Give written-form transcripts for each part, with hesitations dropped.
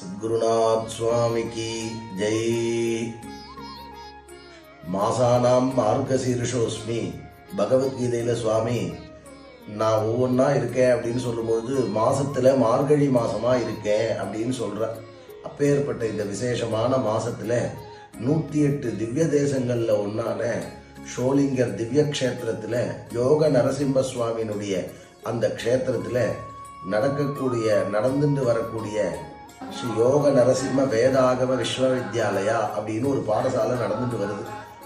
सद्गुरुनाथ स्वामी की जय। மாசானாம் மார்கசீர்ஷோஸ்மி பகவத்கீதையில சுவாமி நான் ஒவ்வொன்றா இருக்கேன் அப்படின்னு சொல்லும்போது மாசத்துல மார்கழி மாசமா இருக்கேன் அப்படின்னு சொல்ற. அப்பேற்பட்ட இந்த விசேஷமான மாசத்துல 108 திவ்ய தேசங்கள்ல ஒன்னான ஷோலிங்கர் திவ்ய கஷேத்திரத்துல யோக நரசிம்ம சுவாமியினுடைய அந்த கஷேத்திரத்துல நடந்துட்டு வரக்கூடிய ஸ்ரீ யோக நரசிம்ம வேதாகம விஸ்வவித்யாலயா அப்படின்னு ஒரு பாடசாலை நடந்துட்டு வருது.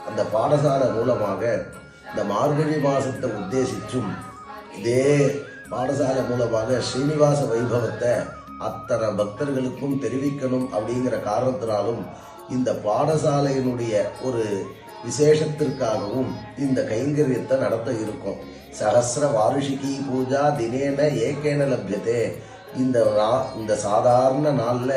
அந்த பாடசாலை மூலமாக இந்த மார்கழி மாசத்தை உத்தேசிச்சும் இதே பாடசாலை மூலமாக ஸ்ரீனிவாச வைபவத்தை அத்தனை பக்தர்களுக்கும் தெரிவிக்கணும் அப்படிங்கிற காரணத்தினாலும் இந்த பாடசாலையினுடைய ஒரு விசேஷத்திற்காகவும் இந்த கைங்கரியத்தை நடத்த இருக்கும். சஹஸ்ர வாருஷிகி பூஜா தினேன ஏகேன லப்யதே. இந்த சாதாரண நாள்ல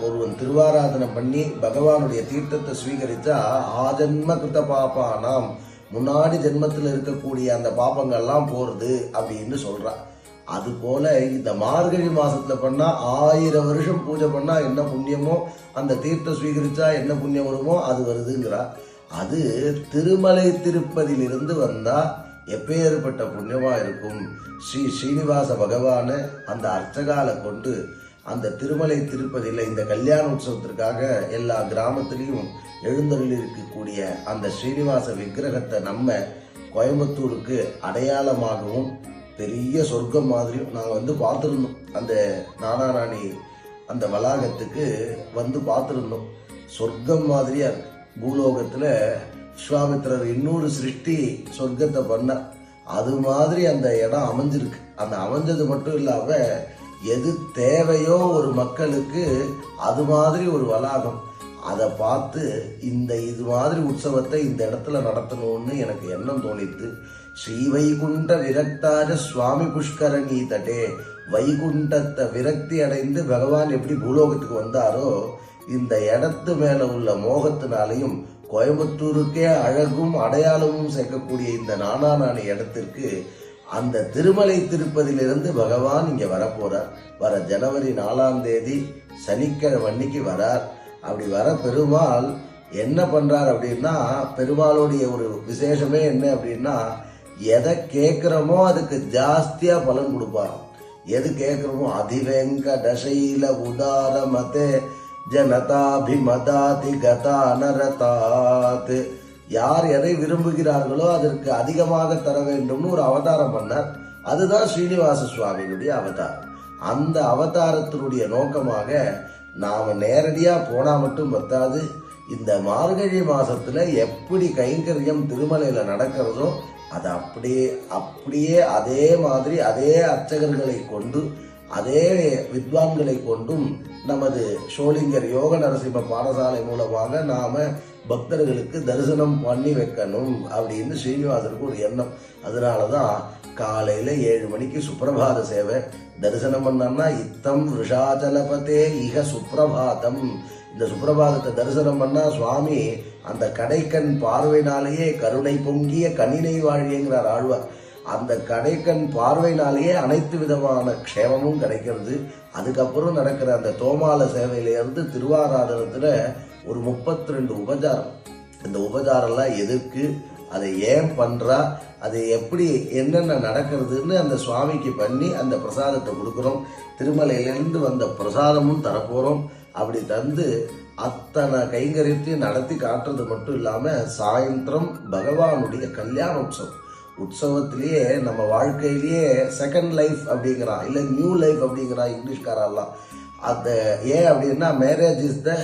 ஒருவன் திருவாராதனை பண்ணி பகவானுடைய தீர்த்தத்தை ஸ்வீகரிச்சா ஆஜன்ம கிருத பாப்பானாம், முன்னாடி ஜென்மத்தில் இருக்கக்கூடிய அந்த பாப்பங்கள்லாம் போறது அப்படின்னு சொல்றான். அது போல இந்த மார்கழி மாசத்துல பண்ணா 1000 வருஷம் பூஜை பண்ணா என்ன புண்ணியமோ, அந்த தீர்த்தம் ஸ்வீகரிச்சா என்ன புண்ணியம் வருமோ அது வருதுங்கிறா. அது திருமலை திருப்பதியிலிருந்து வந்தா எப்பேற்பட்ட புண்ணியமா இருக்கும். ஸ்ரீனிவாச பகவான அந்த அர்ச்சகால கொண்டு அந்த திருமலை திருப்பதியில இந்த கல்யாண உற்சவத்திற்காக எல்லா கிராமத்திலையும் எழுந்தருளி இருக்கக்கூடிய அந்த ஸ்ரீனிவாச விக்கிரகத்தை நம்ம கோயம்புத்தூருக்கு அடையாளமாகவும் பெரிய சொர்க்கம் மாதிரியும் நாங்கள் பார்த்துருந்தோம். அந்த நானாராணி அந்த வளாகத்துக்கு பார்த்துருந்தோம். சொர்க்கம் மாதிரியா இருக்கு. பூலோகத்துல விஸ்வாமித்திரர் இன்னொரு சிருஷ்டி சொர்க்கத்தை பண்ண அது மாதிரி அந்த இடம் அமைஞ்சிருக்கு. அந்த அமைஞ்சது மட்டும் இல்லாம எது தேவையோ ஒரு மக்களுக்கு அது மாதிரி ஒரு வளாகம். அதை பார்த்து இது மாதிரி உற்சவத்தை இந்த இடத்துல நடத்தணும்னு எனக்கு எண்ணம் தோணித்து ஸ்ரீ வைகுண்ட விரக்தார சுவாமி புஷ்கரணி தட்டே. வைகுண்டத்தை விரக்தி அடைந்து பகவான் எப்படி பூலோகத்துக்கு வந்தாரோ இந்த இடத்து மேல உள்ள மோகத்தினாலையும் கோயம்புத்தூருக்கே அழகும் அடையாளமும் சேர்க்கக்கூடிய இந்த நானாராணி இடத்திற்கு அந்த திருமலை திருப்பதியிலிருந்து பகவான் இங்க வரப்போறார். வர ஜனவரி 4ஆம் தேதி சனிக்கிழமை அன்னைக்கு வரார். அப்படி வர பெருமாள் என்ன பண்றார் அப்படின்னா, பெருமாளுடைய ஒரு விசேஷமே என்ன அப்படின்னா, எதை கேட்கிறோமோ அதுக்கு ஜாஸ்தியா பலன் கொடுப்பார். எது கேட்கிறோமோ அதிவெங்கடசைல உதார மதே ஜனதாபிமதாதி கதா நரதாத். யார் எதை விரும்புகிறார்களோ அதற்கு அதிகமாக தர வேண்டும்னு ஒரு அவதாரம் பண்ணார். அதுதான் ஸ்ரீனிவாச சுவாமியுடைய அவதாரம். அந்த அவதாரத்தினுடைய நோக்கமாக நாம நேரடியா போனா மட்டும் பத்தாது, இந்த மார்கழி மாசத்துல எப்படி கைங்கரியம் திருமலையில நடக்கிறதோ அது அப்படியே அதே மாதிரி அதே அர்ச்சகர்களை கொண்டு அதே வித்வான்களை கொண்டும் நமது ஷோலிங்கர் யோக நரசிம்ம பாடசாலை மூலமாக நாம பக்தர்களுக்கு தரிசனம் பண்ணி வைக்கணும் அப்படின்னு ஸ்ரீனிவாசருக்கு ஒரு எண்ணம். அதனாலதான் காலையில 7 மணிக்கு சுப்பிரபாத சேவை தரிசனம் பண்ணா இத்தம் ரிஷாச்சலபதே இக சுப்பிரபாதம். இந்த சுப்பிரபாதத்தை தரிசனம் பண்ணா சுவாமி அந்த கடைக்கண் பார்வையினாலேயே கருணை பொங்கிய கனினை வாழியங்கிறார் ஆழ்வார். அந்த கடைக்கண் பார்வையினாலேயே அனைத்து விதமான க்ஷேமமும் கிடைக்கிறது. அதுக்கப்புறம் நடக்கிற அந்த தோமால சேவையிலிருந்து திருவாராதனத்துல ஒரு 32 உபச்சாரம். இந்த உபச்சாரம்லாம் எதுக்கு, அதை ஏன் பண்றா, அது எப்படி என்னென்ன நடக்கிறதுன்னு அந்த சுவாமிக்கு பண்ணி அந்த பிரசாதத்தை கொடுக்குறோம். திருமலையிலிருந்து வந்த பிரசாதமும் தரப்போறோம். அப்படி தந்து அத்தனை கைங்கரியத்தையும் நடத்தி காட்டுறது மட்டும் இல்லாம சாயந்தரம் பகவானுடைய கல்யாண உற்சவத்திலேயே நம்ம வாழ்க்கையிலேயே செகண்ட் லைஃப் அப்படிங்கிறான், இல்ல நியூ லைஃப் அப்படிங்கிறான் இங்கிலீஷ்காரெல்லாம். அது ஏன் அப்படின்னா marriage is the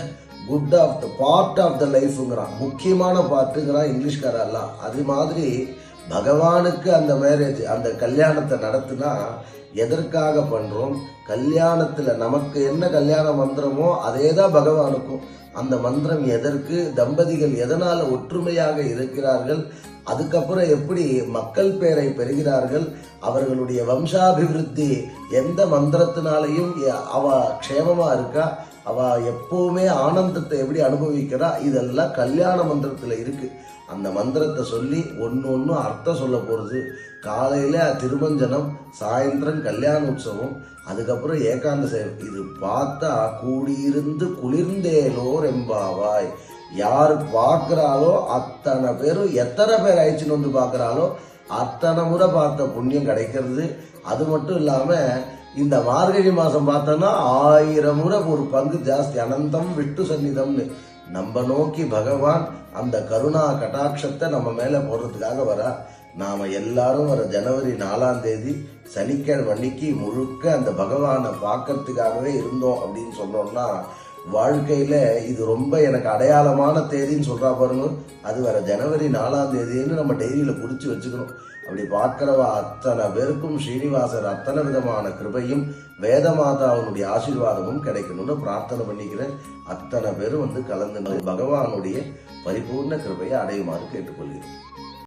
good of the part of the லைஃப்ங்கிறான், முக்கியமான பார்ட்டுங்கிறான் இங்கிலீஷ்காரெல்லாம். அது மாதிரி பகவானுக்கு அந்த மேரேஜ் அந்த கல்யாணத்தை நடத்தினா எதற்காக பண்றோம், கல்யாணத்துல நமக்கு என்ன கல்யாண மந்திரமோ அதே தான் பகவானுக்கும். அந்த மந்திரம் எதற்கு, தம்பதிகள் எதனால ஒற்றுமையாக இருக்கிறார்கள், அதுக்கப்புறம் எப்படி மக்கள் பேரை பெறுகிறார்கள், அவர்களுடைய வம்சாபிவிருத்தி எந்த மந்திரத்தினாலையும் அவ க்ஷேமமா இருக்கா, அவ எப்பவுமே ஆனந்தத்தை எப்படி அனுபவிக்கிறா, இதெல்லாம் கல்யாண மந்திரத்துல இருக்கு. அந்த மந்திரத்தை சொல்லி ஒன்னு அர்த்தம் சொல்ல போறது. காலையில திருமஞ்சனம், சாயந்தரம் கல்யாண உற்சவம், அதுக்கப்புறம் ஏகாந்த சேவை. இது பார்த்தா கூடியிருந்து குளிர்ந்தேலோர் எம்பாவாய். யாரு பார்க்கிறாளோ அத்தனை பேரும், எத்தனை பேர் ஆயிடுச்சுன்னு வந்து பார்க்கிறாளோ அத்தனை முறை பார்த்த புண்ணியம் கிடைக்கிறது. அது மட்டும் இல்லாம இந்த மார்கழி மாசம் பார்த்தோன்னா 1000 முறை ஒரு பங்கு ஜாஸ்தி. அனந்தம் விட்டு சந்நிதம்னு நம்ம நோக்கி பகவான் அந்த கருணா கடாட்சத்தை நம்ம மேல போடுறதுக்காக வரா. நாம எல்லாரும் வர ஜனவரி 4ஆம் தேதி சனிக்கிழமை அன்னைக்கு முழுக்க அந்த பகவானை பார்க்கறதுக்காகவே இருந்தோம் அப்படின்னு சொன்னோம்னா, வாழ்க்கையில இது ரொம்ப எனக்கு அடையாளமான தேதின்னு சொல்றா பாருங்க. அது வர ஜனவரி 4ஆம் தேதின்னு நம்ம டைரியில குறிச்சு வச்சுக்கணும். அப்படி பார்க்கிறவா அத்தனை பேருக்கும் ஸ்ரீனிவாசர் அத்தனை விதமான கிருபையும் வேதமாதாவுடைய ஆசீர்வாதமும் கிடைக்கணும்னு பிரார்த்தனை பண்ணிக்கிறேன். அத்தனை பேரும் வந்து கலந்து பகவானுடைய பரிபூர்ண கிருபையை அடையுமாறு கேட்டுக்கொள்கிறேன்.